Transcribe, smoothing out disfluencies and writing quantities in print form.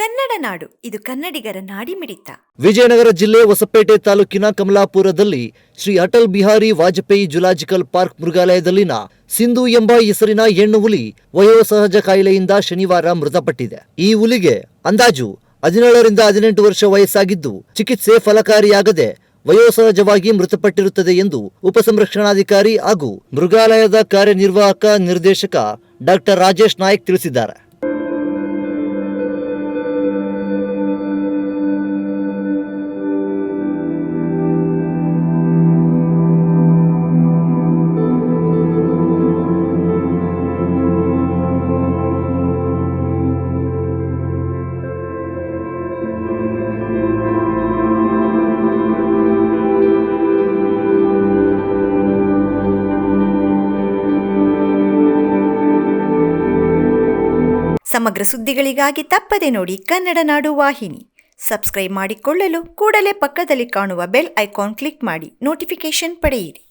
ಕನ್ನಡ ನಾಡು, ಇದು ಕನ್ನಡಿಗರ ನಾಡಿಮಿಡಿತ. ವಿಜಯನಗರ ಜಿಲ್ಲೆ ಹೊಸಪೇಟೆ ತಾಲೂಕಿನ ಕಮಲಾಪುರದಲ್ಲಿ ಶ್ರೀ ಅಟಲ್ ಬಿಹಾರಿ ವಾಜಪೇಯಿ ಜುಲಾಜಿಕಲ್ ಪಾರ್ಕ್ ಮೃಗಾಲಯದಲ್ಲಿನ ಸಿಂಧು ಎಂಬ ಹೆಸರಿನ ಹೆಣ್ಣು ಹುಲಿ ವಯೋಸಹಜ ಕಾಯಿಲೆಯಿಂದ ಶನಿವಾರ ಮೃತಪಟ್ಟಿದೆ. ಈ ಹುಲಿಗೆ ಅಂದಾಜು 17 ರಿಂದ 18 ವರ್ಷ ವಯಸ್ಸಾಗಿದ್ದು, ಚಿಕಿತ್ಸೆ ಫಲಕಾರಿಯಾಗದೆ ವಯೋಸಹಜವಾಗಿ ಮೃತಪಟ್ಟಿರುತ್ತದೆ ಎಂದು ಉಪಸಂರಕ್ಷಣಾಧಿಕಾರಿ ಹಾಗೂ ಮೃಗಾಲಯದ ಕಾರ್ಯನಿರ್ವಾಹಕ ನಿರ್ದೇಶಕ ಡಾಕ್ಟರ್ ರಾಜೇಶ್ ನಾಯಕ್ ತಿಳಿಸಿದ್ದಾರೆ. ಸಮಗ್ರ ಸುದ್ದಿಗಳಿಗಾಗಿ ತಪ್ಪದೆ ನೋಡಿ ಕನ್ನಡ ನಾಡು ವಾಹಿನಿ. ಸಬ್ಸ್ಕ್ರೈಬ್ ಮಾಡಿಕೊಳ್ಳಲು ಕೂಡಲೇ ಪಕ್ಕದಲ್ಲಿ ಕಾಣುವ ಬೆಲ್ ಐಕಾನ್ ಕ್ಲಿಕ್ ಮಾಡಿ ನೋಟಿಫಿಕೇಶನ್ ಪಡೆಯಿರಿ.